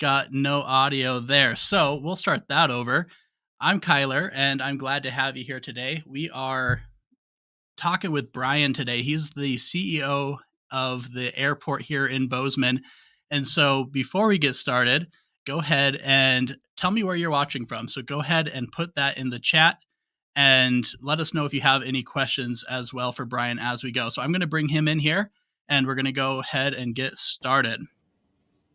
got no audio there. So we'll start that over. I'm Kyler, and I'm glad to have you here today. We are talking with Brian today. He's the CEO of the airport here in Bozeman. And so before we get started, go ahead and tell me where you're watching from. So go ahead and put that in the chat and let us know if you have any questions as well for Brian as we go. So I'm going to bring him in here and we're going to go ahead and get started.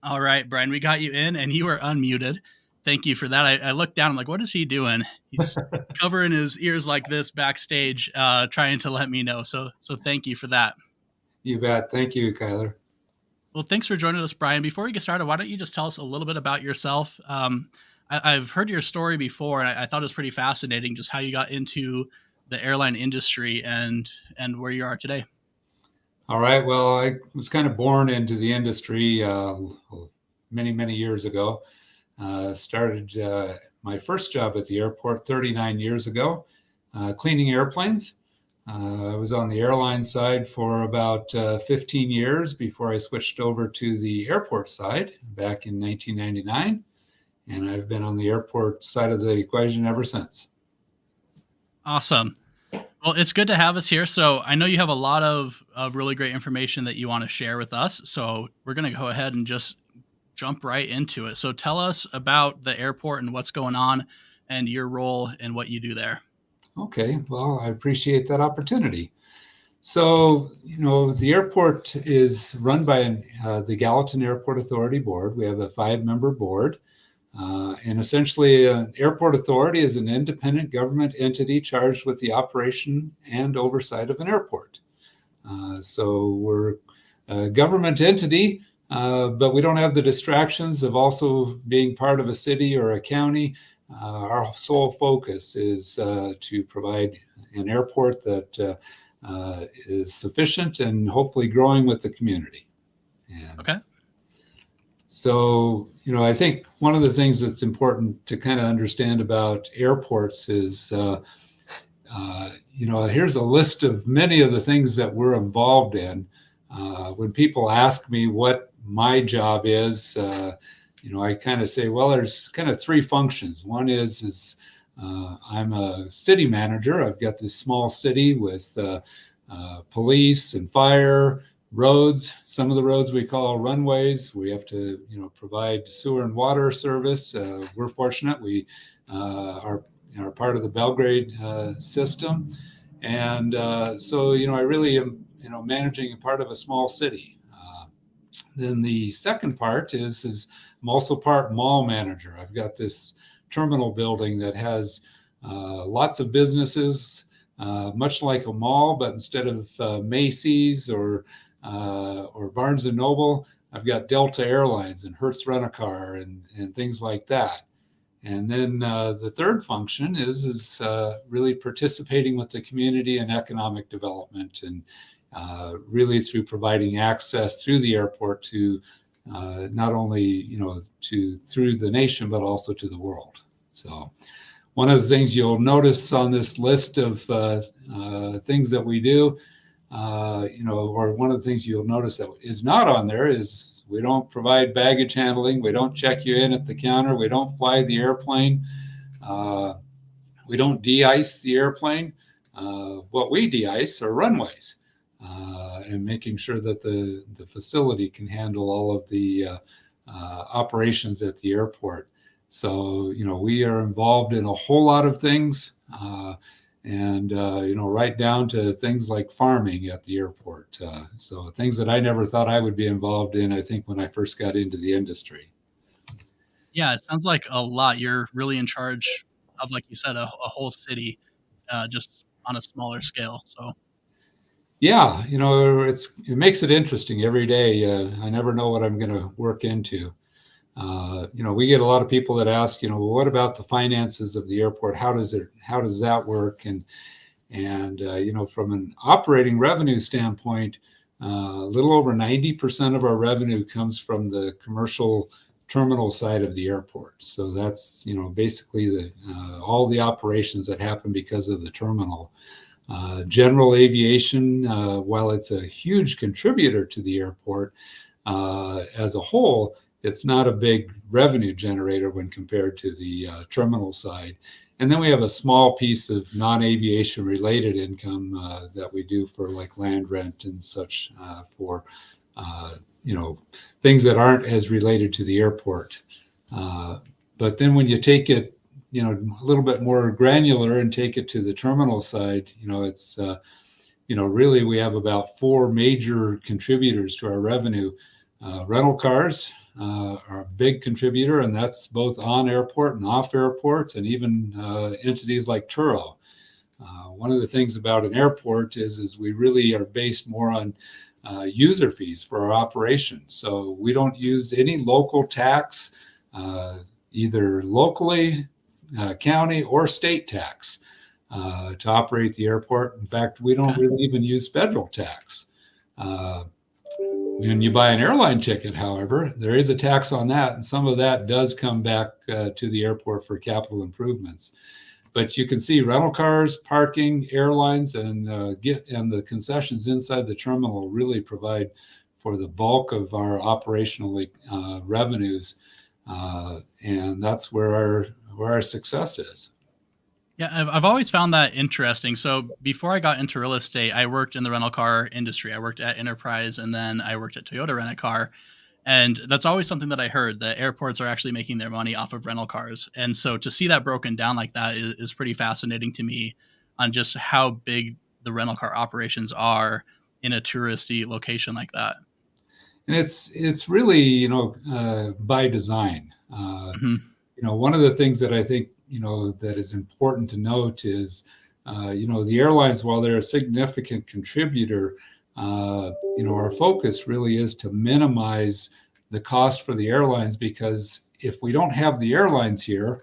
All right, Brian, we got you in and you are unmuted. Thank you for that. I looked down. I'm like, what is he doing? He's covering his ears like this backstage, trying to let me know. So thank you for that. You bet. Thank you, Kyler. Well, thanks for joining us, Brian. Before we get started, why don't you just tell us a little bit about yourself? I've heard your story before, and I thought it was pretty fascinating, just how you got into the airline industry and where you are today. All right. Well, I was kind of born into the industry many years ago. Started my first job at the airport 39 years ago, cleaning airplanes. I was on the airline side for about 15 years before I switched over to the airport side back in 1999. And I've been on the airport side of the equation ever since. Awesome. Well, it's good to have us here. So I know you have a lot of really great information that you want to share with us. So we're going to go ahead and just jump right into it. So tell us about the airport and what's going on and your role and what you do there. Okay, well, I appreciate that opportunity. So, the airport is run by the Gallatin Airport Authority Board. We have a 5-member board. And essentially, an airport authority is an independent government entity charged with the operation and oversight of an airport. So we're a government entity, but we don't have the distractions of also being part of a city or a county. Our sole focus is to provide an airport that is sufficient and hopefully growing with the community. And okay. So, I think one of the things that's important to kind of understand about airports is, here's a list of many of the things that we're involved in. When people ask me what my job is, I kind of say, well, there's kind of 3 functions. One is I'm a city manager. I've got this small city with police and fire, roads. Some of the roads we call runways. We have to, provide sewer and water service. We're fortunate. We are part of the Belgrade system. And so, I really am, managing a part of a small city. Then the second part is I'm also part mall manager. I've got this terminal building that has lots of businesses, much like a mall, but instead of Macy's or Barnes and Noble, I've got Delta Airlines and Hertz Rent-A-Car and things like that. And then the third function is really participating with the community in economic development and really through providing access through the airport to not only through the nation but also to the world. So one of the things you'll notice on this list of things that we do, or one of the things you'll notice that is not on there is we don't provide baggage handling. We don't check you in at the counter. We don't fly the airplane. We don't de-ice the airplane. What we de-ice are runways and making sure that the facility can handle all of the operations at the airport. So, we are involved in a whole lot of things. And right down to things like farming at the airport. So things that I never thought I would be involved in, I think, when I first got into the industry. Yeah, it sounds like a lot. You're really in charge of, like you said, a whole city, just on a smaller scale. So. Yeah, it makes it interesting every day. I never know what I'm going to work into. We get a lot of people that ask, well, what about the finances of the airport? How does that work? And from an operating revenue standpoint, a little over 90% of our revenue comes from the commercial terminal side of the airport. So that's, basically all the operations that happen because of the terminal. General aviation, while it's a huge contributor to the airport as a whole, it's not a big revenue generator when compared to the terminal side. And then we have a small piece of non-aviation related income that we do for like land rent and such for things that aren't as related to the airport. But then when you take it, a little bit more granular and take it to the terminal side, it's really we have about four major contributors to our revenue. Rental cars are a big contributor, and that's both on airport and off airport, and even entities like Turo. One of the things about an airport is we really are based more on user fees for our operation. So we don't use any local tax, either locally, county, or state tax to operate the airport. In fact, we don't really even use federal tax. When you buy an airline ticket, however, there is a tax on that, and some of that does come back to the airport for capital improvements. But you can see rental cars, parking, airlines, and the concessions inside the terminal really provide for the bulk of our operational revenues, and that's where our success is. Yeah, I've always found that interesting. So before I got into real estate, I worked in the rental car industry. I worked at Enterprise, and then I worked at Toyota Rent a Car. And that's always something that I heard, that airports are actually making their money off of rental cars. And so to see that broken down like that is pretty fascinating to me, on just how big the rental car operations are in a touristy location like that. And it's really by design. Hmm. One of the things that I think that is important to note is the airlines, while they're a significant contributor, our focus really is to minimize the cost for the airlines, because if we don't have the airlines here,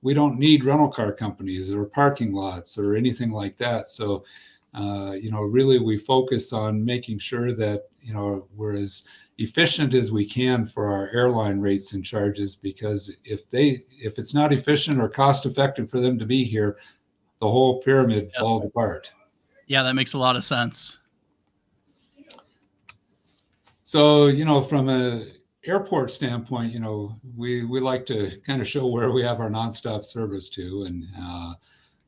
we don't need rental car companies or parking lots or anything like that. So really we focus on making sure that we're as efficient as we can for our airline rates and charges, because if it's not efficient or cost effective for them to be here, the whole pyramid Yes. falls apart. Yeah, that makes a lot of sense. So from a airport standpoint, we like to kind of show where we have our nonstop service to,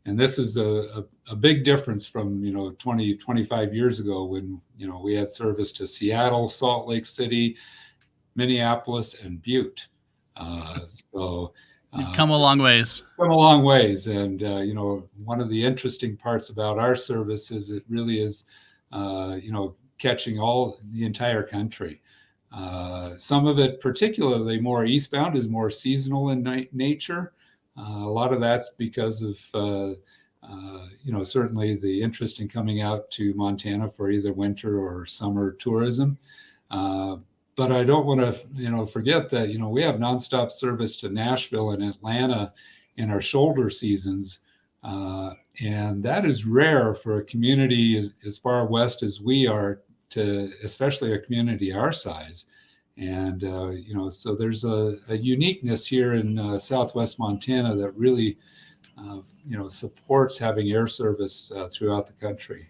and this is a big difference from 20 25 years ago, when we had service to Seattle, Salt Lake City, Minneapolis, and Butte. So You've come a long ways. come a long ways. And one of the interesting parts about our service is it really is catching the entire country. Some of it, particularly more eastbound, is more seasonal in nature. A lot of that's because of certainly the interest in coming out to Montana for either winter or summer tourism. But I don't want to forget that we have nonstop service to Nashville and Atlanta in our shoulder seasons, and that is rare for a community as far west as we are, to especially a community our size. And so there's a uniqueness here in Southwest Montana that really supports having air service throughout the country.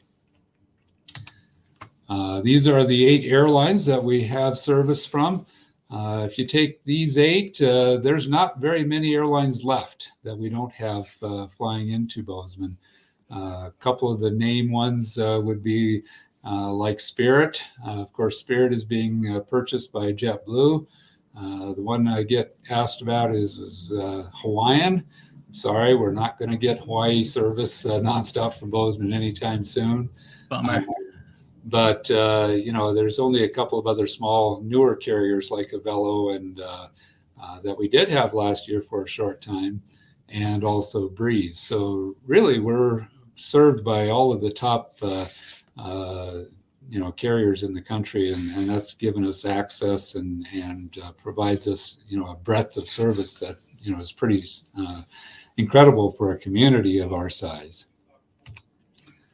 These are the 8 airlines that we have service from. If you take these 8, there's not very many airlines left that we don't have flying into Bozeman. A couple of the name ones would be like Spirit. Of course, Spirit is being purchased by JetBlue. The one I get asked about is Hawaiian. Sorry, we're not going to get Hawaii service nonstop from Bozeman anytime soon. Bummer. But there's only a couple of other small, newer carriers like Avelo and that we did have last year for a short time, and also Breeze. So really, we're served by all of the top carriers in the country, and that's given us access and provides us a breadth of service that is pretty incredible for a community of our size.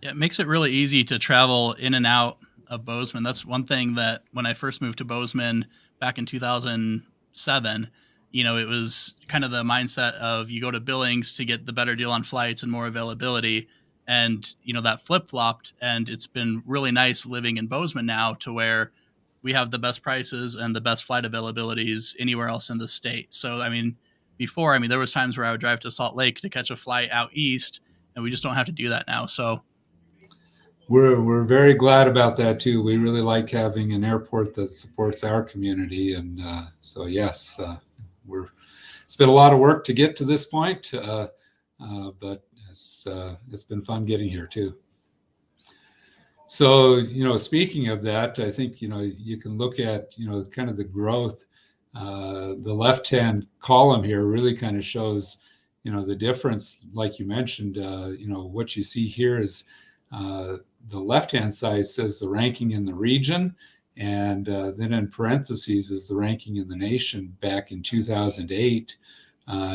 Yeah, it makes it really easy to travel in and out of Bozeman. That's one thing that when I first moved to Bozeman back in 2007, it was kind of the mindset of you go to Billings to get the better deal on flights and more availability. And, that flip flopped. And it's been really nice living in Bozeman now, to where we have the best prices and the best flight availabilities anywhere else in the state. So, I mean, before, I mean, there was times where I would drive to Salt Lake to catch a flight out east, and we just don't have to do that now. So, We're very glad about that too. We really like having an airport that supports our community, and so yes, we're. It's been a lot of work to get to this point, but it's been fun getting here too. So, speaking of that, I think, you can look at, kind of the growth. The left-hand column here really kind of shows, the difference. Like you mentioned, what you see here is the left-hand side says the ranking in the region, and then in parentheses is the ranking in the nation back in 2008.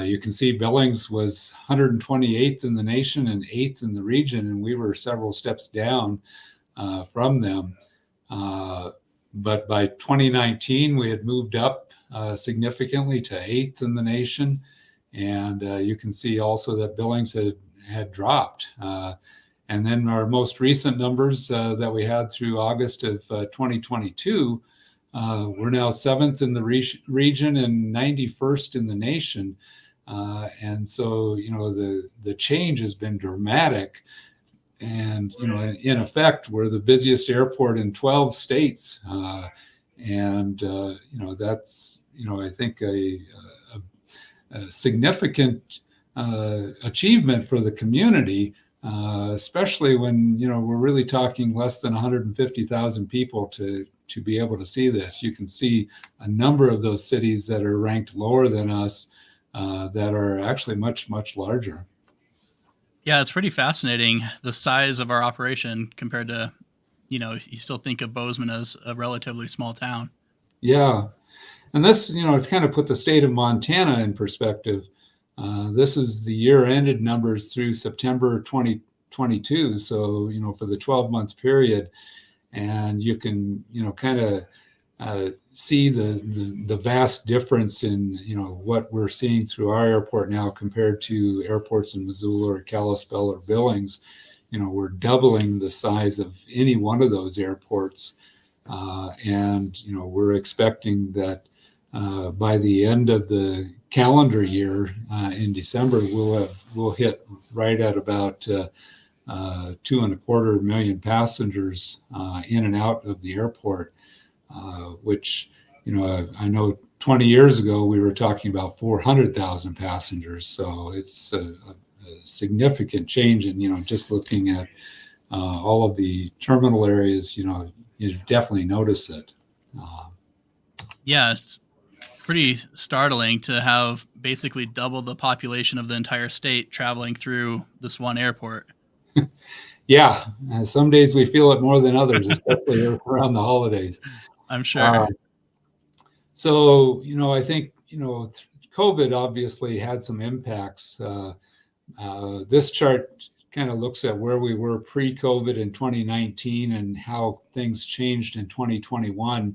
You can see Billings was 128th in the nation and 8th in the region, and we were several steps down from them. But by 2019, we had moved up significantly to 8th in the nation. And you can see also that Billings had dropped. And then our most recent numbers that we had through August of 2022, we're now 7th in the region and 91st in the nation. And so, the change has been dramatic. And, in effect, we're the busiest airport in 12 states. That's, I think a significant achievement for the community, especially when, we're really talking less than 150,000 people to be able to see this. You can see a number of those cities that are ranked lower than us that are actually much, much larger. yeah, it's pretty fascinating the size of our operation compared to, you still think of Bozeman as a relatively small town. Yeah. And this, to kind of put the state of Montana in perspective, this is the year-ended numbers through September 2022. So, for the 12-month period, and you can, kind of see the vast difference in, what we're seeing through our airport now compared to airports in Missoula or Kalispell or Billings. We're doubling the size of any one of those airports. And we're expecting that by the end of the calendar year in December, we'll hit right at about 2.25 million passengers in and out of the airport, which I know 20 years ago we were talking about 400,000 passengers. So it's a significant change, and just looking at all of the terminal areas, you definitely notice it. Yeah, it's pretty startling to have basically double the population of the entire state traveling through this one airport. Yeah, some days we feel it more than others, especially around the holidays. I'm sure. So, I think, COVID obviously had some impacts. This chart kind of looks at where we were pre-COVID in 2019 and how things changed in 2021.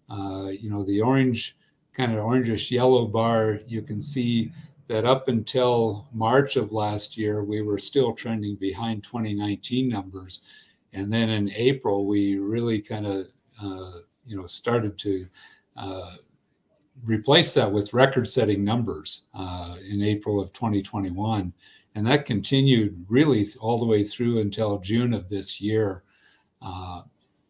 The orange, kind of orangish yellow bar, you can see that up until March of last year, we were still trending behind 2019 numbers. And then in April, we really kind of, started to replace that with record-setting numbers in April of 2021. And that continued really all the way through until June of this year.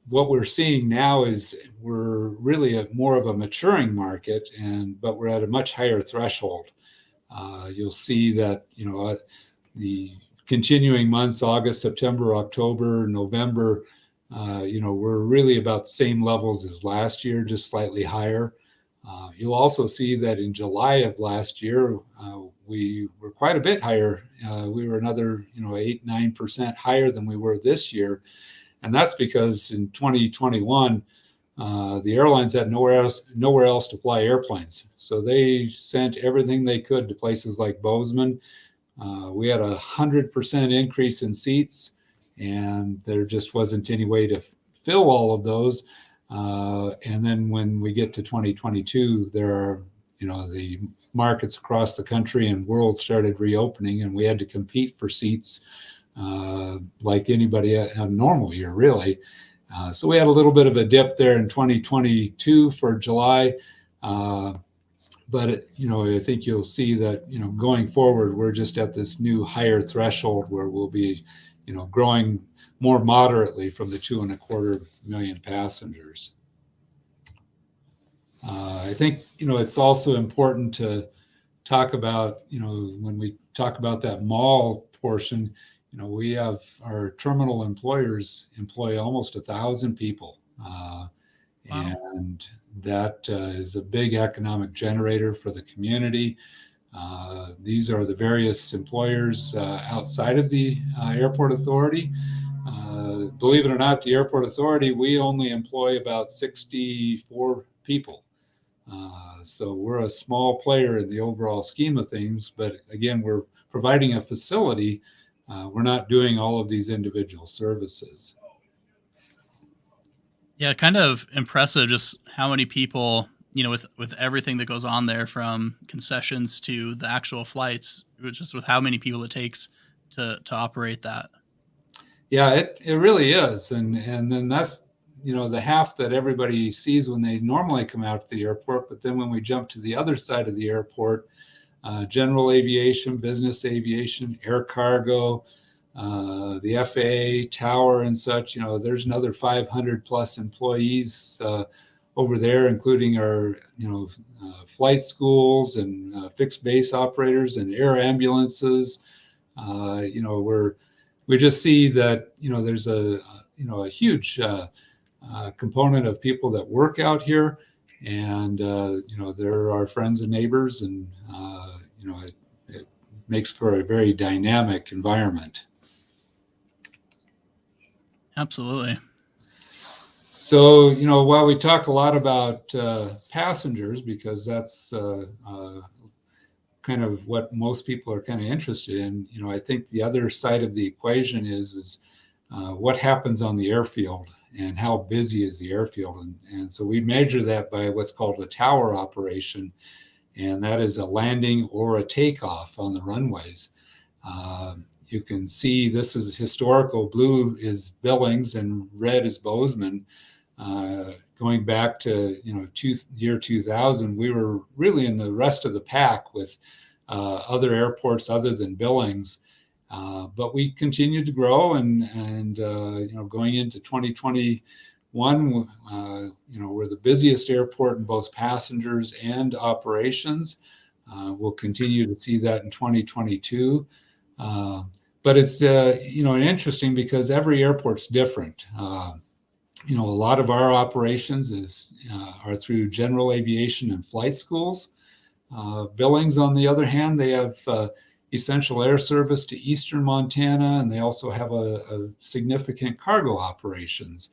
What we're seeing now is we're really more of a maturing market, but we're at a much higher threshold. You'll see that, the continuing months, August, September, October, November, we're really about the same levels as last year, just slightly higher. You'll also see that in July of last year, we were quite a bit higher. We were another, 8-9% higher than we were this year. And that's because in 2021, the airlines had nowhere else to fly airplanes. So they sent everything they could to places like Bozeman. We had 100% increase in seats, and there just wasn't any way to fill all of those. And then when we get to 2022, there are, the markets across the country and world started reopening, and we had to compete for seats like anybody a normal year, really. So we had a little bit of a dip there in 2022 for July. But I think you'll see that, going forward, we're just at this new higher threshold where we'll be, growing more moderately from the 2.25 million passengers. I think, it's also important to talk about, when we talk about that mall portion, we have our terminal employers employ almost 1,000 people. Wow. And that is a big economic generator for the community. These are the various employers outside of the airport authority. Believe it or not, the airport authority, we only employ about 64 people. So we're a small player in the overall scheme of things, but again, we're providing a facility. We're not doing all of these individual services. Yeah, kind of impressive just how many people, with everything that goes on there from concessions to the actual flights, just with how many people it takes to operate that. Yeah, it really is. And then that's, the half that everybody sees when they normally come out to the airport. But then when we jump to the other side of the airport, general aviation, business aviation, air cargo, the FAA, tower and such, there's another 500 plus employees over there, including our, flight schools and fixed base operators and air ambulances. We just see that, there's a huge component of people that work out here, and they're our friends and neighbors, and it makes for a very dynamic environment. Absolutely. So, while we talk a lot about passengers, because that's kind of what most people are kind of interested in, I think the other side of the equation is what happens on the airfield and how busy is the airfield. And so we measure that by what's called a tower operation, and that is a landing or a takeoff on the runways. You can see this is historical. Blue is Billings and red is Bozeman. Going back to year 2000, we were really in the rest of the pack with other airports other than Billings, but we continued to grow, and going into 2021, we're the busiest airport in both passengers and operations. We'll continue to see that in 2022. But it's interesting because every airport's different. A lot of our operations are through general aviation and flight schools. Billings, on the other hand, they have essential air service to eastern Montana, and they also have a significant cargo operations.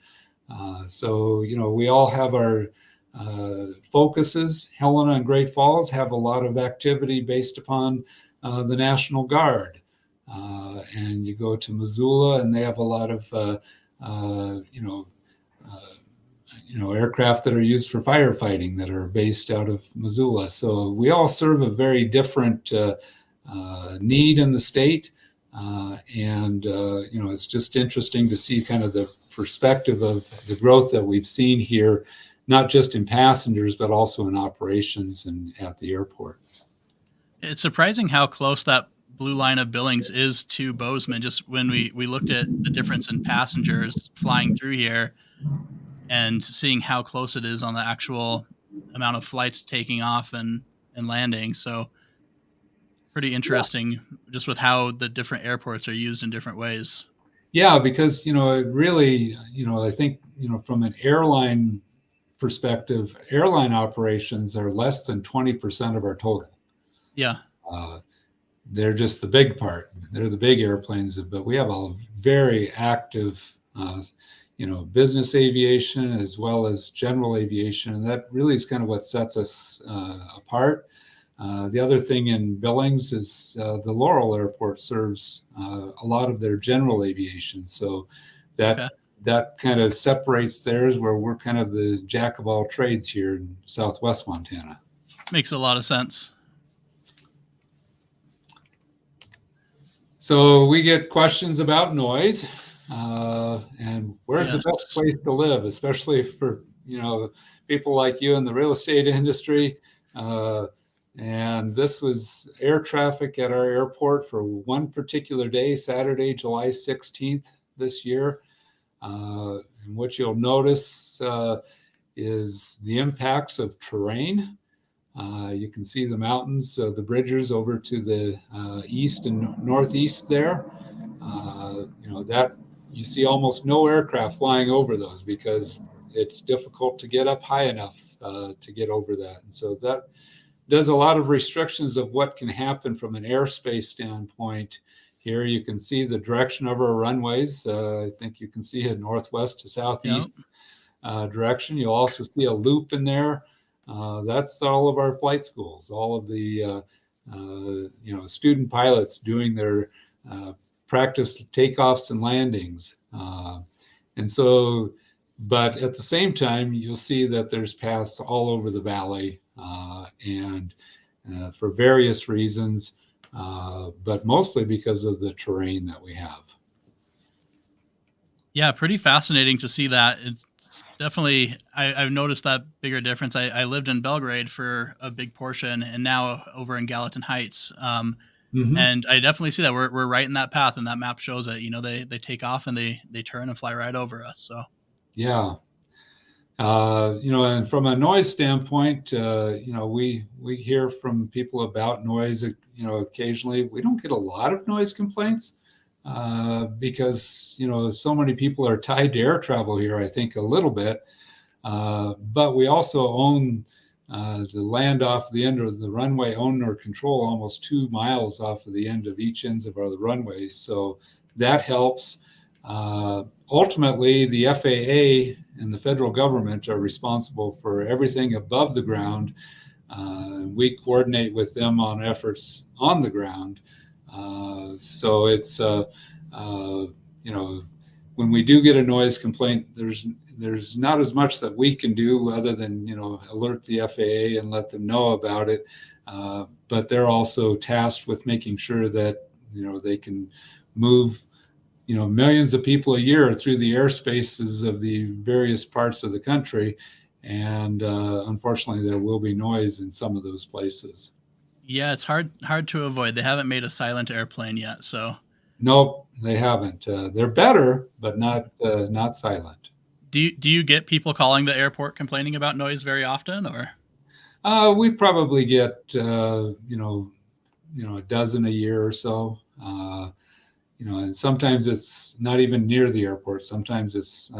So we all have our focuses. Helena and Great Falls have a lot of activity based upon the National Guard. And you go to Missoula, and they have a lot of aircraft that are used for firefighting that are based out of Missoula. So we all serve a very different need in the state. It's just interesting to see kind of the perspective of the growth that we've seen here, not just in passengers, but also in operations and at the airport. It's surprising how close that blue line of Billings is to Bozeman. Just when we looked at the difference in passengers flying through here and seeing how close it is on the actual amount of flights taking off and landing. So pretty interesting, just with how the different airports are used in different ways. Yeah, because, it really, I think, from an airline perspective, airline operations are less than 20% of our total. Yeah. They're just the big part. They're the big airplanes, but we have a very active, business aviation as well as general aviation. And that really is kind of what sets us apart. The other thing in Billings is the Laurel Airport serves a lot of their general aviation. So that kind of separates theirs, where we're kind of the jack of all trades here in Southwest Montana. Makes a lot of sense. So we get questions about noise. And where's the best Yes. place to live, especially for people like you in the real estate industry. Uh, and this was air traffic at our airport for one particular day, Saturday, July 16th this year. And what you'll notice is the impacts of terrain. You can see the mountains, the bridges over to the east and northeast there. That you see almost no aircraft flying over those because it's difficult to get up high enough to get over that. And so that does a lot of restrictions of what can happen from an airspace standpoint. Here you can see the direction of our runways. I think you can see it northwest to Yep. southeast direction. You'll also see a loop in there. That's all of our flight schools, all of the student pilots doing their practice takeoffs and landings. And so, but at the same time, you'll see that there's paths all over the valley, and for various reasons, but mostly because of the terrain that we have. Yeah, pretty fascinating to see that. It's definitely I've noticed that bigger difference. I lived in Belgrade for a big portion, and now over in Gallatin Heights. Mm-hmm. And I definitely see that we're right in that path, and that map shows it. They take off and they turn and fly right over us. So Yeah. And from a noise standpoint, we hear from people about noise. Occasionally we don't get a lot of noise complaints because so many people are tied to air travel here. I think a little bit, but we also own the land off the end of the runway, own or control almost 2 miles off of the end of each ends of our runways. So that helps. Ultimately, the FAA and the federal government are responsible for everything above the ground. We coordinate with them on efforts on the ground. So it's, when we do get a noise complaint, there's not as much that we can do other than alert the FAA and let them know about it. But they're also tasked with making sure that they can move millions of people a year through the airspaces of the various parts of the country. And unfortunately, there will be noise in some of those places. yeah, it's hard to avoid. They haven't made a silent airplane yet, so Nope, they haven't. They're better, but not silent. do you get people calling the airport complaining about noise very often, or? We probably get a dozen a year or so. And sometimes it's not even near the airport. Sometimes it's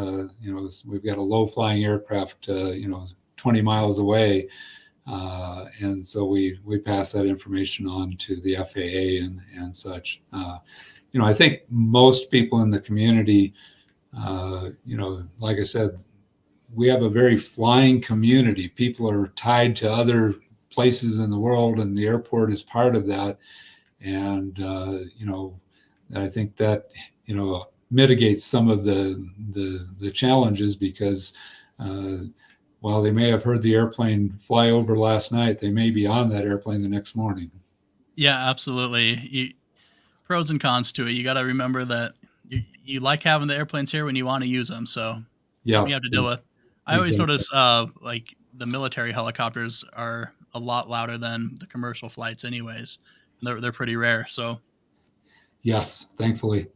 we've got a low flying aircraft 20 miles away, and so we pass that information on to the FAA and such. I think most people in the community, like I said, we have a very flying community. People are tied to other places in the world, and the airport is part of that. And I think that mitigates some of the challenges because while they may have heard the airplane fly over last night, they may be on that airplane the next morning. Yeah, absolutely. Pros and cons to it. You got to remember that you like having the airplanes here when you want to use them. So something Yeah, you have to deal with. I always exactly. notice like the military helicopters are a lot louder than the commercial flights, anyways. They're pretty rare. So Yes, thankfully.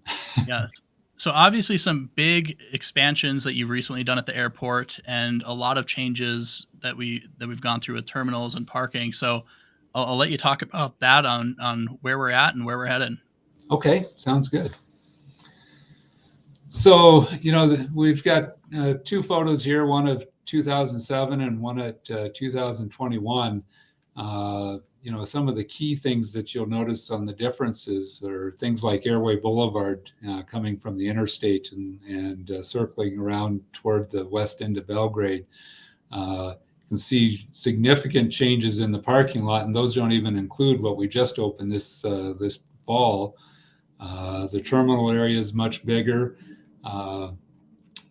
yes. So obviously some big expansions that you've recently done at the airport, and a lot of changes that we've gone through with terminals and parking. So I'll let you talk about that on where we're at and where we're headed. Okay, sounds good. So, we've got two photos here, one of 2007 and one at 2021. Some of the key things that you'll notice on the differences are things like Airway Boulevard coming from the interstate and circling around toward the west end of Belgrade. You can see significant changes in the parking lot, and those don't even include what we just opened this fall. The terminal area is much bigger. Uh,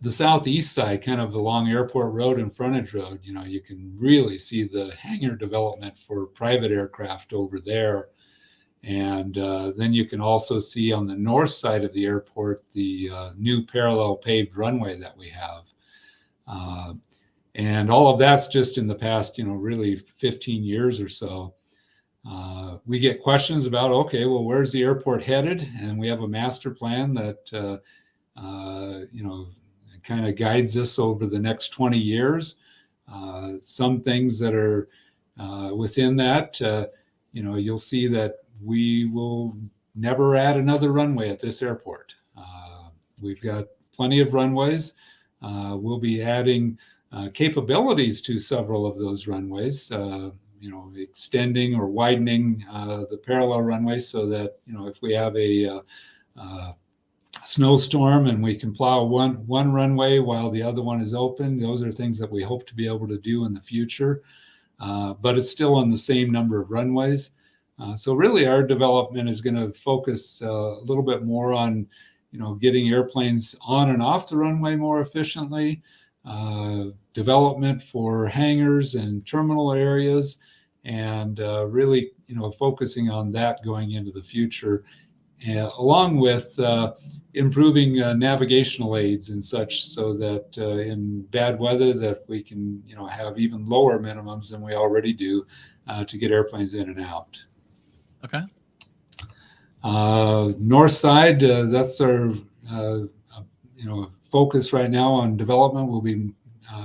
the southeast side, kind of along Airport Road and Frontage Road, you can really see the hangar development for private aircraft over there. And then you can also see on the north side of the airport the new parallel paved runway that we have. And all of that's just in the past, really 15 years or so. We get questions about, okay, well, where's the airport headed? And we have a master plan that, kind of guides us over the next 20 years. Some things that are within that, you'll see that we will never add another runway at this airport. We've got plenty of runways. We'll be adding capabilities to several of those runways, extending or widening the parallel runway so that, if we have a snowstorm and we can plow one runway while the other one is open, those are things that we hope to be able to do in the future. But it's still on the same number of runways. So really our development is going to focus a little bit more on, getting airplanes on and off the runway more efficiently, development for hangars and terminal areas, and really, focusing on that going into the future, along with improving navigational aids and such, so that in bad weather that we can, have even lower minimums than we already do to get airplanes in and out. Okay. North side, that's our focus right now on development.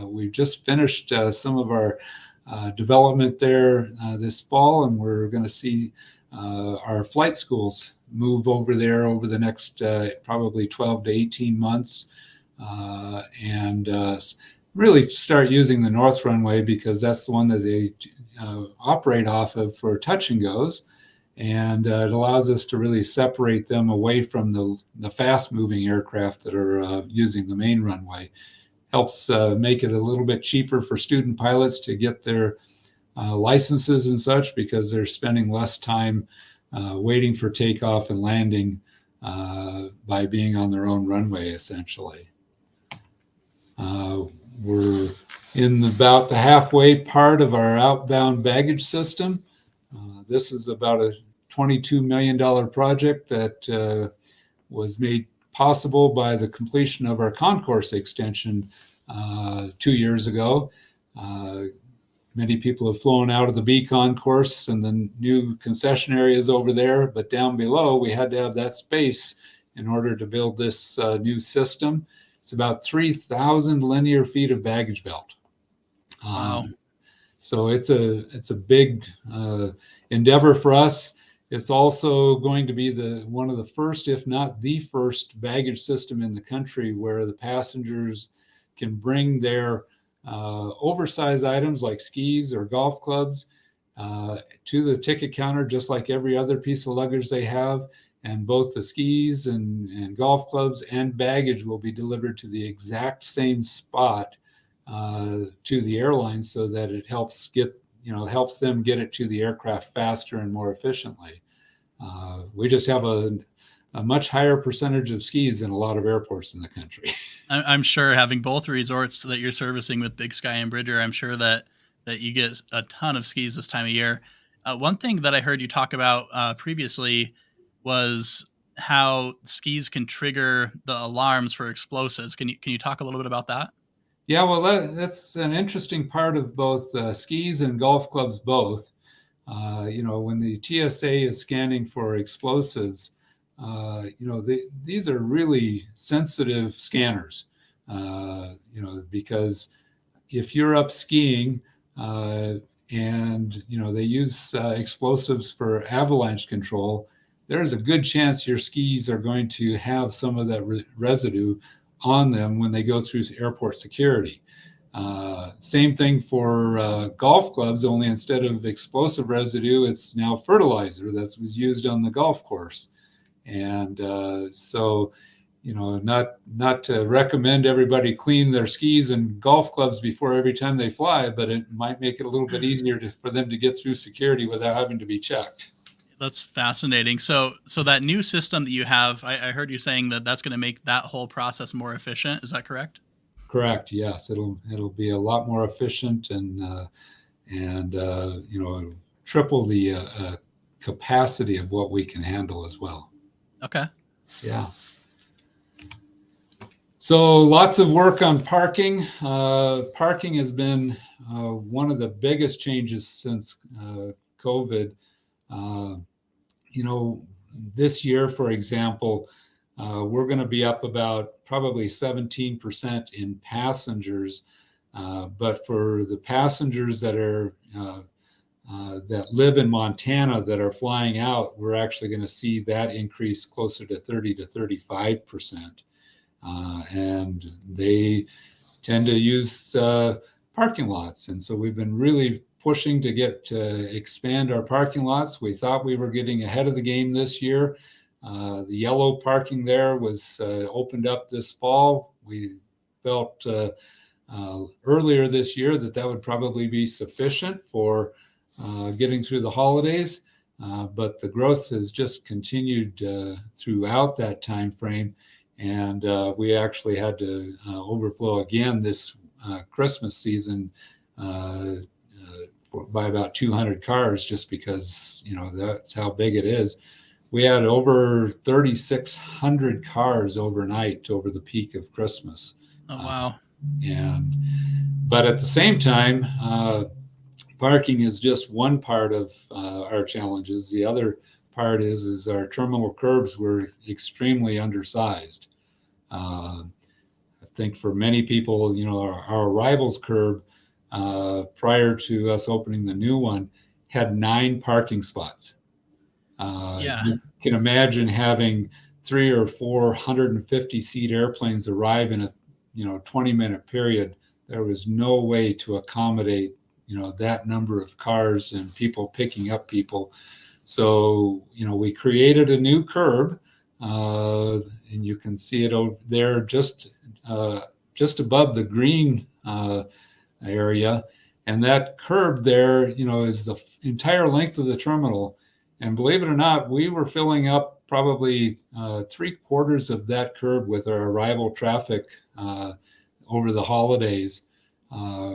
We've just finished some of our development there this fall, and we're going to see our flight schools move over there over the next probably 12 to 18 months, and really start using the north runway, because that's the one that they operate off of for touch and goes. And it allows us to really separate them away from the fast-moving aircraft that are using the main runway. Helps make it a little bit cheaper for student pilots to get their licenses and such, because they're spending less time waiting for takeoff and landing by being on their own runway, essentially. We're in about the halfway part of our outbound baggage system. This is about a $22 million project that was made possible by the completion of our concourse extension 2 years ago. Many people have flown out of the B concourse and the new concession areas over there, but down below we had to have that space in order to build this new system. It's about 3,000 linear feet of baggage belt. Wow. So it's a big endeavor for us. It's also going to be one of the first, if not the first, baggage system in the country where the passengers can bring their oversized items like skis or golf clubs to the ticket counter, just like every other piece of luggage they have. And both the skis and golf clubs and baggage will be delivered to the exact same spot to the airline, so that it helps them get it to the aircraft faster and more efficiently. We just have a much higher percentage of skis than a lot of airports in the country. I'm sure, having both resorts that you're servicing with Big Sky and Bridger, I'm sure that you get a ton of skis this time of year. One thing that I heard you talk about previously was how skis can trigger the alarms for explosives. Can you talk a little bit about that? Yeah, well, that's an interesting part of both skis and golf clubs both. When the TSA is scanning for explosives, these are really sensitive scanners, because if you're up skiing and, they use explosives for avalanche control, there's a good chance your skis are going to have some of that residue on them when they go through airport security. Same thing for golf clubs, only instead of explosive residue, it's now fertilizer that was used on the golf course. And so, not to recommend everybody clean their skis and golf clubs before every time they fly, but it might make it a little bit easier for them to get through security without having to be checked. That's fascinating. So that new system that you have, I heard you saying that that's going to make that whole process more efficient. Is that correct? Correct. Yes, it'll be a lot more efficient, and it'll triple the capacity of what we can handle as well. Okay. Yeah. So lots of work on parking. Parking has been one of the biggest changes since COVID. Uh, this year, for example, we're going to be up about probably 17% in passengers. But for the passengers that are that live in Montana that are flying out, we're actually going to see that increase closer to 30 to 35%. And they tend to use parking lots. And so we've been really pushing to expand our parking lots. We thought we were getting ahead of the game this year. The yellow parking there was opened up this fall. We felt earlier this year that would probably be sufficient for getting through the holidays. But the growth has just continued throughout that time frame. And we actually had to overflow again this Christmas season by about 200 cars, just because that's how big it is. We had over 3,600 cars overnight over the peak of Christmas. Oh wow! But at the same time, parking is just one part of our challenges. The other part is our terminal curbs were extremely undersized. I think for many people, our arrivals curb prior to us opening the new one had 9 parking spots. Yeah. You can imagine having 3 or 4 150-seat airplanes arrive in a 20-minute period. There was no way to accommodate that number of cars and people picking up people. So we created a new curb, and you can see it over there just above the green area. And that curb there, is the entire length of the terminal. And believe it or not, we were filling up probably 3/4 of that curb with our arrival traffic over the holidays.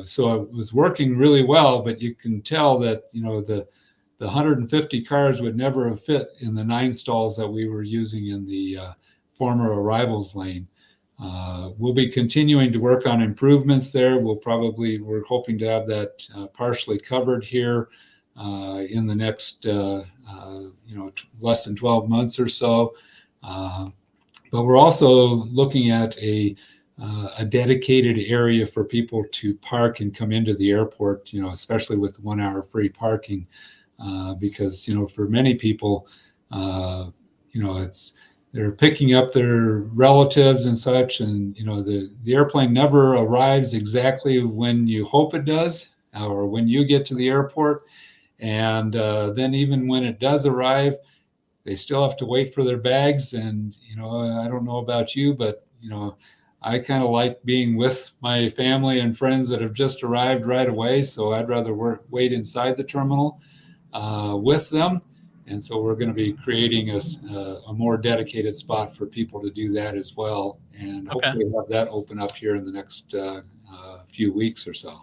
So it was working really well, but you can tell that the 150 cars would never have fit in the 9 stalls that we were using in the former arrivals lane. We'll be continuing to work on improvements there. We're hoping to have that partially covered here in the next less than 12 months or so. But we're also looking at a dedicated area for people to park and come into the airport, especially with 1 hour free parking, because for many people, they're picking up their relatives and such, and the airplane never arrives exactly when you hope it does or when you get to the airport. And then even when it does arrive, they still have to wait for their bags. And I don't know about you, but I kind of like being with my family and friends that have just arrived right away. So I'd rather wait inside the terminal with them. And so we're going to be creating a more dedicated spot for people to do that as well. And hopefully have that open up here in the next few weeks or so.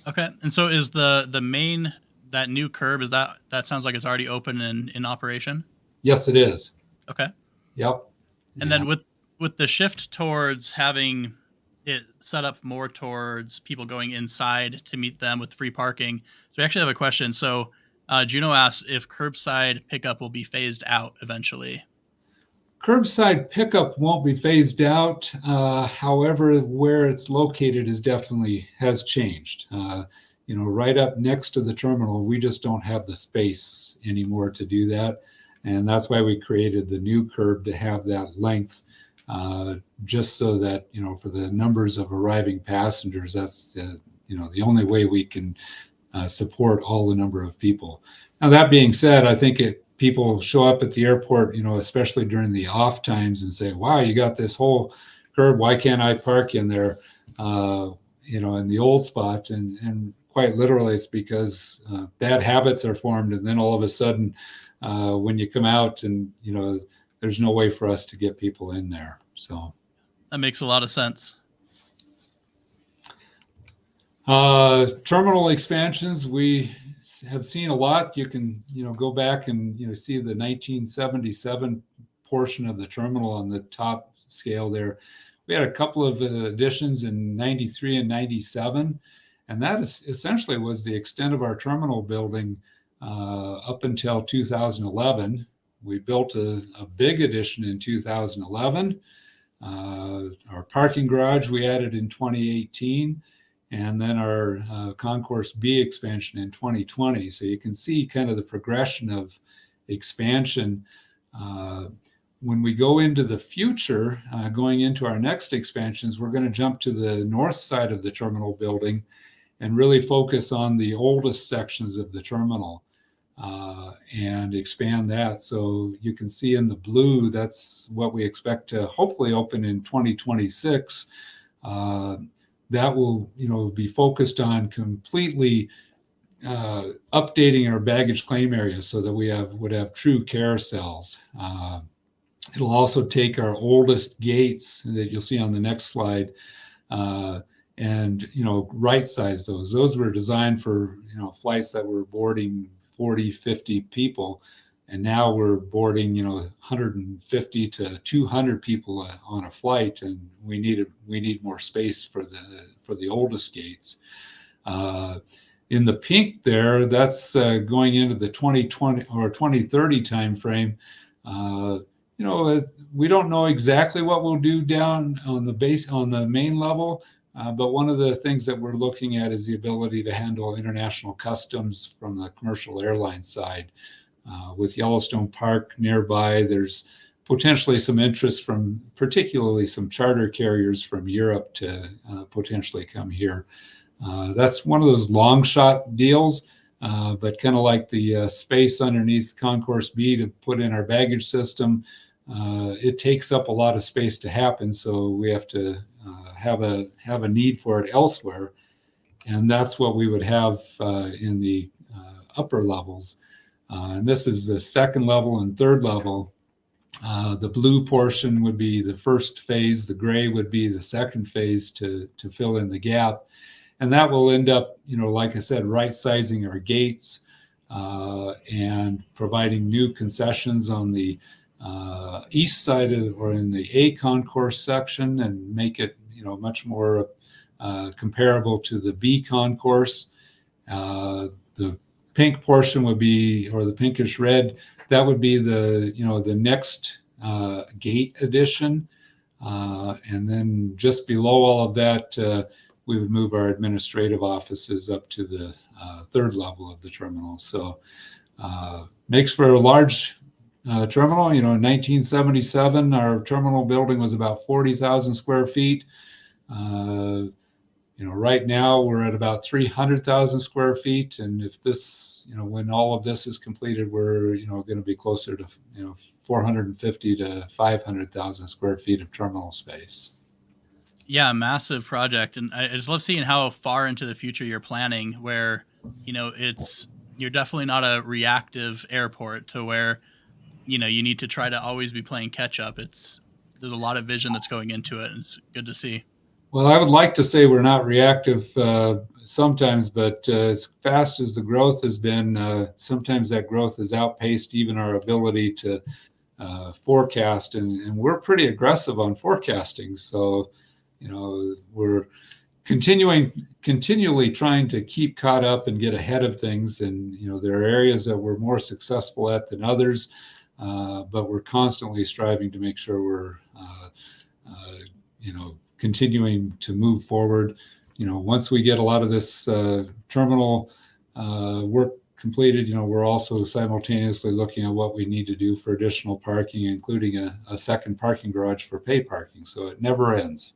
Okay. And so is the main, that new curb, that sounds like it's already open and in operation? Yes, it is. Okay. Yep. And then with the shift towards having it set up more towards people going inside to meet them with free parking. So we actually have a question. So Juno asks if curbside pickup will be phased out eventually. Curbside pickup won't be phased out. However, where it's located has changed. Right up next to the terminal, we just don't have the space anymore to do that. And that's why we created the new curb to have that length, just so that, for the numbers of arriving passengers, that's the only way we can support all the number of people. Now, that being said, I think people show up at the airport, especially during the off times, and say, wow, you got this whole curb. Why can't I park in there, in the old spot? And quite literally, it's because bad habits are formed. And then all of a sudden, when you come out and, there's no way for us to get people in there. So that makes a lot of sense. Terminal expansions, we have seen a lot. You can, go back and, see the 1977 portion of the terminal on the top scale there. We had a couple of additions in 93 and 97, and that is essentially was the extent of our terminal building up until 2011. We built a big addition in 2011. Our parking garage we added in 2018, and then our Concourse B expansion in 2020. So you can see kind of the progression of expansion. When we go into the future, going into our next expansions, we're going to jump to the north side of the terminal building and really focus on the oldest sections of the terminal and expand that. So you can see in the blue, that's what we expect to hopefully open in 2026. That will, be focused on completely updating our baggage claim area so that we would have true carousels. It'll also take our oldest gates that you'll see on the next slide and, right size those. Those were designed for, flights that were boarding 40, 50 people. And now we're boarding, 150 to 200 people on a flight, and we need more space for the oldest gates. In the pink there, that's going into the 2020 or 2030 timeframe. We don't know exactly what we'll do down on the main level, but one of the things that we're looking at is the ability to handle international customs from the commercial airline side. With Yellowstone Park nearby, there's potentially some interest from particularly some charter carriers from Europe to potentially come here. That's one of those long shot deals, but kind of like the space underneath Concourse B to put in our baggage system. It takes up a lot of space to happen, so we have to have a need for it elsewhere, and that's what we would have in the upper levels. And this is the second level and third level. The blue portion would be the first phase. The gray would be the second phase to fill in the gap. And that will end up, like I said, right sizing our gates and providing new concessions on the east side or in the A concourse section and make it, much more comparable to the B concourse. The pink portion would be, or the pinkish red, that would be the next gate addition. And then just below all of that, we would move our administrative offices up to the third level of the terminal. So makes for a large terminal. In 1977, our terminal building was about 40,000 square feet. Right now we're at about 300,000 square feet. And if this, when all of this is completed, we're, going to be closer to, 450 to 500,000 square feet of terminal space. Yeah, massive project. And I just love seeing how far into the future you're planning where, you're definitely not a reactive airport to where, you need to try to always be playing catch up. There's a lot of vision that's going into it. And it's good to see. Well, I would like to say we're not reactive sometimes, but as fast as the growth has been, sometimes that growth has outpaced even our ability to forecast, and we're pretty aggressive on forecasting. So, we're continually trying to keep caught up and get ahead of things. And, there are areas that we're more successful at than others, but we're constantly striving to make sure we're, continuing to move forward. Once we get a lot of this terminal work completed, we're also simultaneously looking at what we need to do for additional parking, including a second parking garage for pay parking. So it never ends.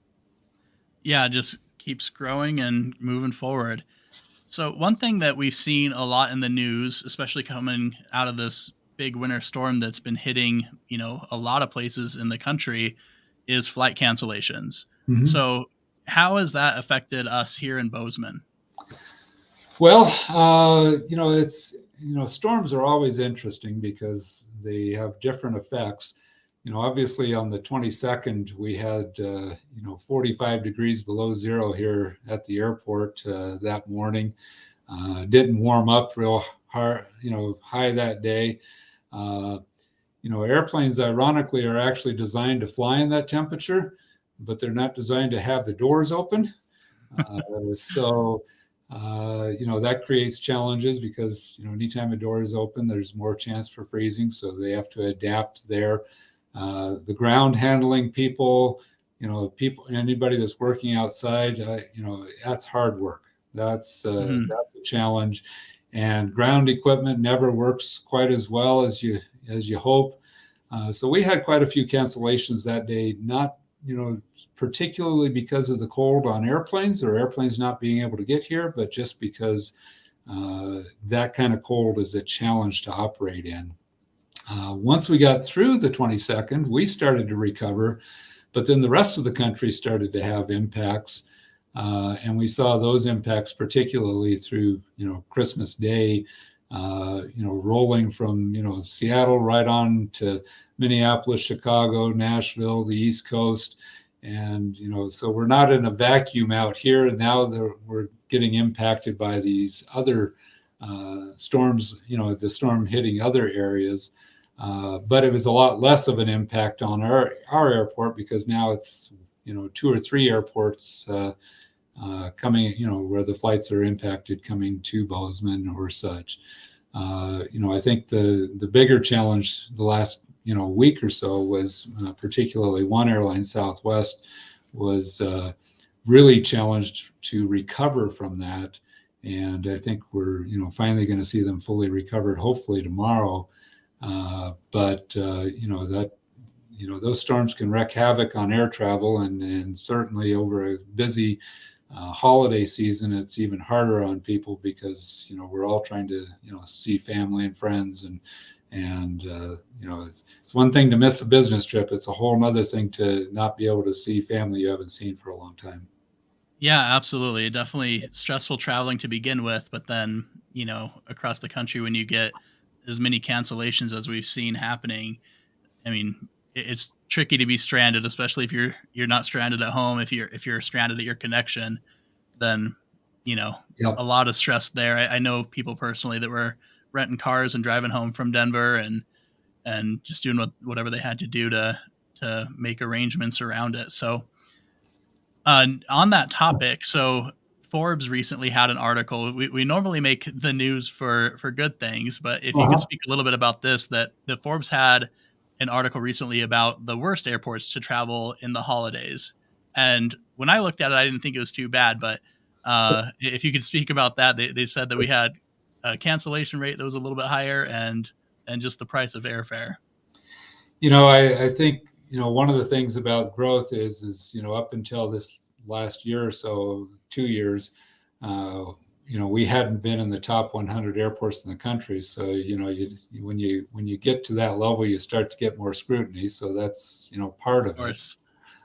Yeah, it just keeps growing and moving forward. So one thing that we've seen a lot in the news, especially coming out of this big winter storm that's been hitting, a lot of places in the country, is flight cancellations. Mm-hmm. So how has that affected us here in Bozeman? Well, storms are always interesting because they have different effects. Obviously on the 22nd, we had, 45 degrees below zero here at the airport that morning. Didn't warm up real hard, high that day. Airplanes, ironically, are actually designed to fly in that temperature, but they're not designed to have the doors open. So that creates challenges because, anytime a door is open, there's more chance for freezing. So they have to adapt there. The ground handling people, anybody that's working outside, that's hard work. That's a challenge. And ground equipment never works quite as well as you hope. So we had quite a few cancellations that day, not particularly because of the cold on airplanes or airplanes not being able to get here, but just because that kind of cold is a challenge to operate in. Once we got through the 22nd, we started to recover, but then the rest of the country started to have impacts. And we saw those impacts particularly through, Christmas Day, rolling from, Seattle right on to Minneapolis, Chicago, Nashville, the East Coast. And, so we're not in a vacuum out here. Now we're getting impacted by these other storms, the storm hitting other areas. But it was a lot less of an impact on our airport because now it's, 2 or 3 airports coming, where the flights are impacted coming to Bozeman or such. I think the bigger challenge the last, week or so was particularly one airline, Southwest, was really challenged to recover from that. And I think we're, finally going to see them fully recovered, hopefully tomorrow. But those storms can wreak havoc on air travel, and certainly over a busy holiday season, it's even harder on people because we're all trying to see family and friends, and it's one thing to miss a business trip. It's a whole other thing to not be able to see family you haven't seen for a long time. Yeah, absolutely. Definitely stressful traveling to begin with, but then, across the country when you get as many cancellations as we've seen happening, I mean, it's tricky to be stranded, especially if you're not stranded at home. If you're stranded at your connection, then, you know, a Yep. lot of stress there. I know people personally that were renting cars and driving home from Denver and just doing whatever they had to do to make arrangements around it. So on that topic, so Forbes recently had an article. We normally make the news for good things, but if you could Uh-huh. speak a little bit about this, that the Forbes had an article recently about the worst airports to travel in the holidays. And when I looked at it, I didn't think it was too bad. But if you could speak about that, they said that we had a cancellation rate that was a little bit higher, and just the price of airfare. I think, one of the things about growth is, up until this last year or so, 2 years, we hadn't been in the top 100 airports in the country. So, when you get to that level, you start to get more scrutiny. So that's, part Of of it. course.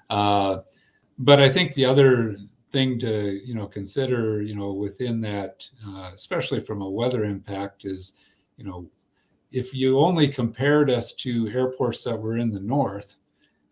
Uh, but I think the other thing to, consider, within that, especially from a weather impact is, you know, if you only compared us to airports that were in the north,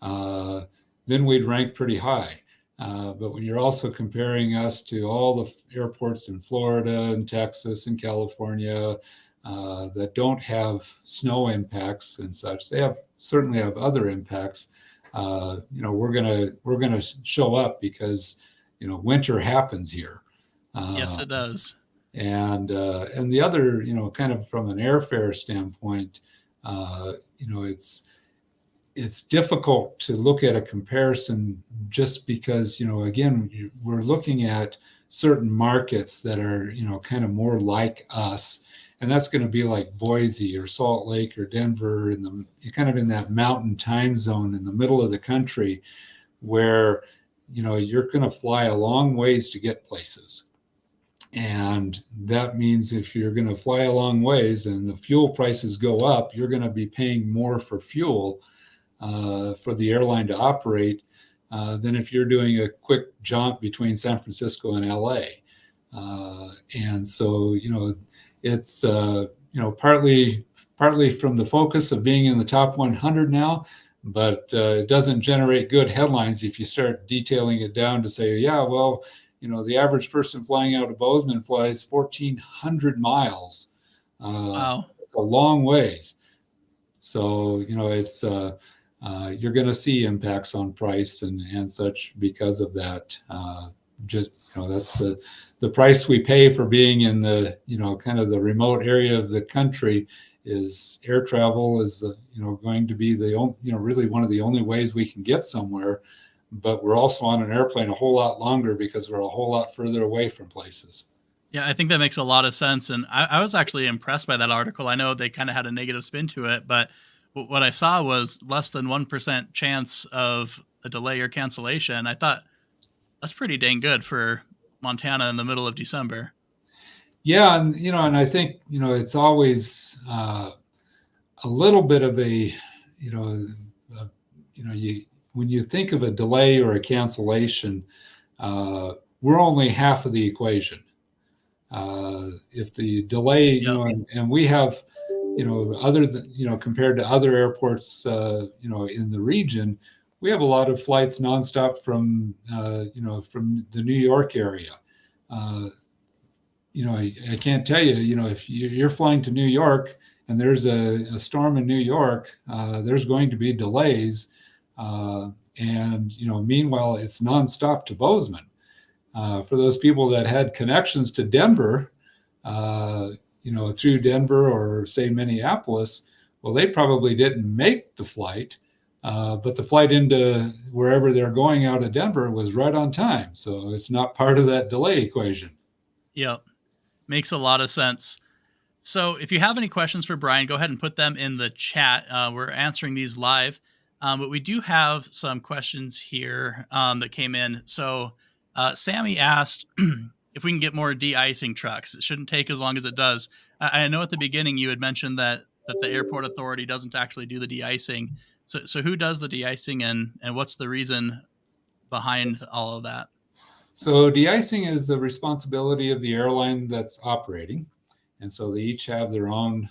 uh, then we'd rank pretty high. But when you're also comparing us to all the airports in Florida and Texas and California that don't have snow impacts and such, they certainly have other impacts. We're gonna show up because winter happens here. Yes, Uh, it does. and the other, kind of from an airfare standpoint, it's difficult to look at a comparison just because, again, we're looking at certain markets that are, kind of more like us. And that's going to be like Boise or Salt Lake or Denver you're kind of in that mountain time zone in the middle of the country where, you're going to fly a long ways to get places. And that means if you're going to fly a long ways and the fuel prices go up, you're going to be paying more for fuel for the airline to operate than if you're doing a quick jaunt between San Francisco and LA. And so, it's partly from the focus of being in the top 100 now, but it doesn't generate good headlines if you start detailing it down to say, yeah, well, the average person flying out of Bozeman flies 1,400 miles. Wow. It's a long ways. So, it's you're going to see impacts on price and such because of that. Just, that's the price we pay for being in the, kind of the remote area of the country. Is air travel is, going to be the only, really one of the only ways we can get somewhere. But we're also on an airplane a whole lot longer because we're a whole lot further away from places. Yeah, I think that makes a lot of sense. And I was actually impressed by that article. I know they kind of had a negative spin to it, but what I saw was less than 1% chance of a delay or cancellation. I thought that's pretty dang good for Montana in the middle of December. Yeah, and I think it's always a little bit of a you know you when you think of a delay or a cancellation, we're only half of the equation. If the delay, Yep. and we have, other than, compared to other airports, in the region, we have a lot of flights nonstop from, from the New York area. Uh, I can't tell you, if you're flying to New York and there's a storm in New York, there's going to be delays. And, meanwhile, it's nonstop to Bozeman. For those people that had connections to Denver, through Denver or say Minneapolis, well, they probably didn't make the flight, but the flight into wherever they're going out of Denver was right on time. So it's not part of that delay equation. Yep. Makes a lot of sense. So if you have any questions for Brian, go ahead and put them in the chat. We're answering these live, but we do have some questions here that came in. So Sammy asked if we can get more de-icing trucks. It shouldn't take as long as it does. I know at the beginning you had mentioned that the airport authority doesn't actually do the de-icing. So who does the de-icing, and what's the reason behind all of that? So de-icing is the responsibility of the airline that's operating. And so they each have their own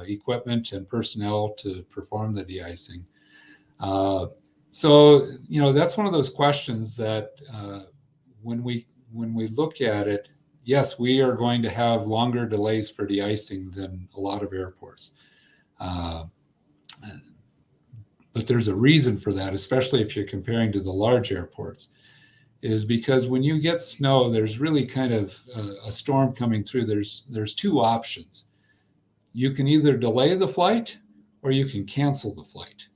equipment and personnel to perform the de-icing. So, that's one of those questions that when we look at it, yes, we are going to have longer delays for de-icing than a lot of airports. But there's a reason for that, especially if you're comparing to the large airports, is because when you get snow, there's really kind of a storm coming through. There's two options. You can either delay the flight or you can cancel the flight.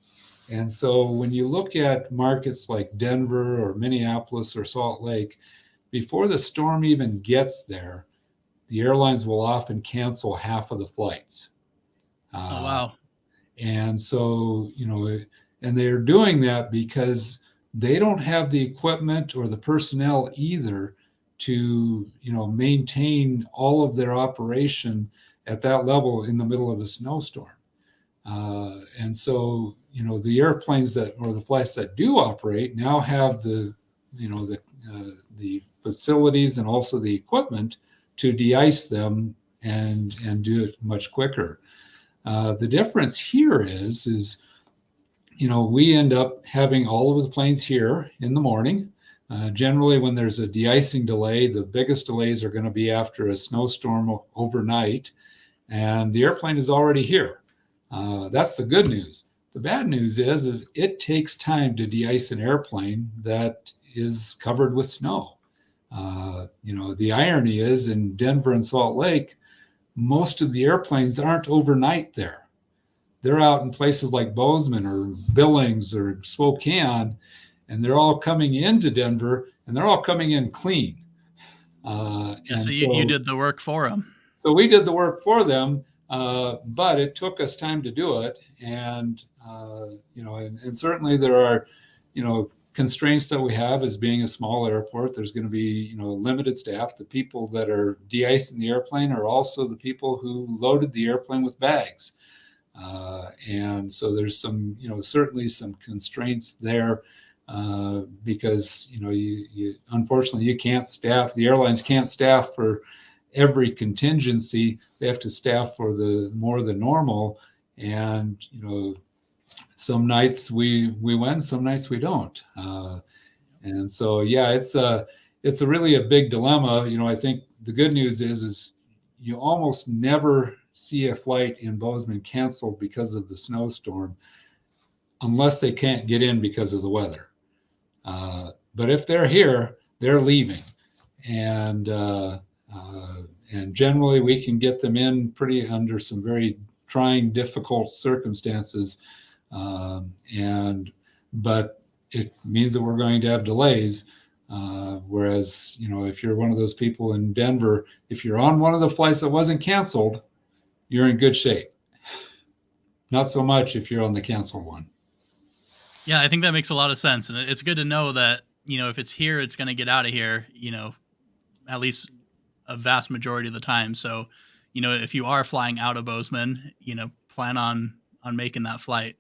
And so when you look at markets like Denver or Minneapolis or Salt Lake, before the storm even gets there, the airlines will often cancel half of the flights. Oh, Uh, wow. and so, and they're doing that because they don't have the equipment or the personnel either to, maintain all of their operation at that level in the middle of a snowstorm. And so, the airplanes or the flights that do operate now have the facilities and also the equipment to de-ice them and do it much quicker. The difference here is we end up having all of the planes here in the morning. Generally, when there's a de-icing delay, the biggest delays are going to be after a snowstorm overnight, and the airplane is already here. That's the good news. The bad news is it takes time to de-ice an airplane that is covered with snow. The irony is in Denver and Salt Lake, most of the airplanes aren't overnight there. They're out in places like Bozeman or Billings or Spokane, and they're all coming into Denver, and they're all coming in clean. Yeah, so And you so, did the work for them. so we did the work for them, but it took us time to do it. And and certainly there are, constraints that we have as being a small airport. There's going to be, limited staff. The people that are de-icing the airplane are also the people who loaded the airplane with bags. And so there's some, certainly some constraints there because, you unfortunately you can't staff, the airlines can't staff for every contingency. They have to staff for the more than normal. And, some nights we win, some nights we don't. And so, yeah, it's a really a big dilemma. I think the good news is you almost never see a flight in Bozeman canceled because of the snowstorm, unless they can't get in because of the weather. But if they're here, they're leaving, and and generally we can get them in pretty under some very trying, difficult circumstances, and but it means that we're going to have delays. Whereas, if you're one of those people in Denver, if you're on one of the flights that wasn't canceled, you're in good shape. Not so much if you're on the canceled one. Yeah, I think that makes a lot of sense, and it's good to know that if it's here, it's going to get out of here. At least a vast majority of the time. So, if you are flying out of Bozeman, plan on making that flight.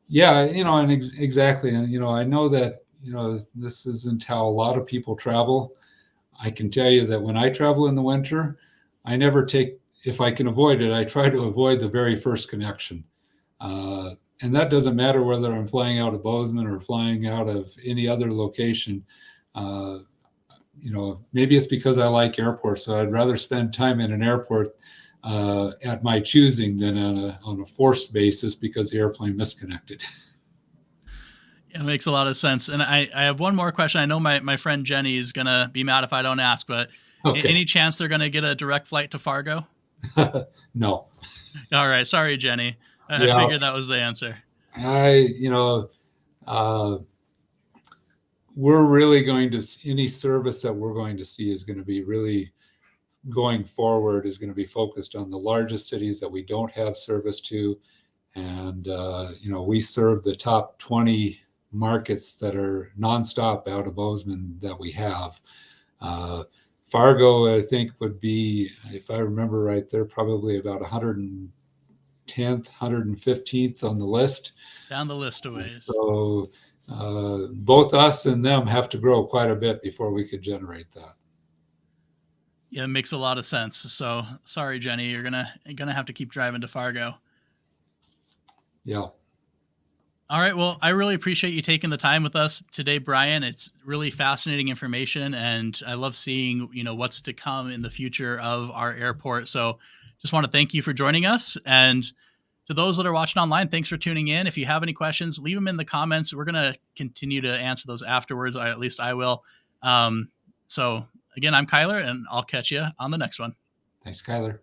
Yeah, and exactly. And, I know that, this isn't how a lot of people travel. I can tell you that when I travel in the winter, I never take, if I can avoid it, I try to avoid the very first connection. And that doesn't matter whether I'm flying out of Bozeman or flying out of any other location. Uh, Maybe it's because I like airports, so I'd rather spend time in an airport at my choosing than on a forced basis because the airplane misconnected. It makes a lot of sense. And I have one more question. I know my friend Jenny is going to be mad if I don't ask, but Okay. any chance they're going to get a direct flight to Fargo? No. All right. Sorry, Jenny. I Yeah, figured that was the answer. I, you know, uh, we're really going to, any service that we're going to see is going to be really going forward is going to be focused on the largest cities that we don't have service to. And, we serve the top 20 markets that are nonstop out of Bozeman that we have. Uh, Fargo, I think, would be, if I remember right, they're probably about 110th, 115th on the list. Down the list of ways. So both us and them have to grow quite a bit before we could generate that. Yeah, it makes a lot of sense. So sorry, Jenny, you're gonna have to keep driving to Fargo. Yeah. All right. Well, I really appreciate you taking the time with us today, Brian. It's really fascinating information, and I love seeing what's to come in the future of our airport. So, just want to thank you for joining us, and to those that are watching online, thanks for tuning in. If you have any questions, leave them in the comments. We're gonna continue to answer those afterwards, or at least I will. So, again, I'm Kyler, and I'll catch you on the next one. Thanks, Kyler.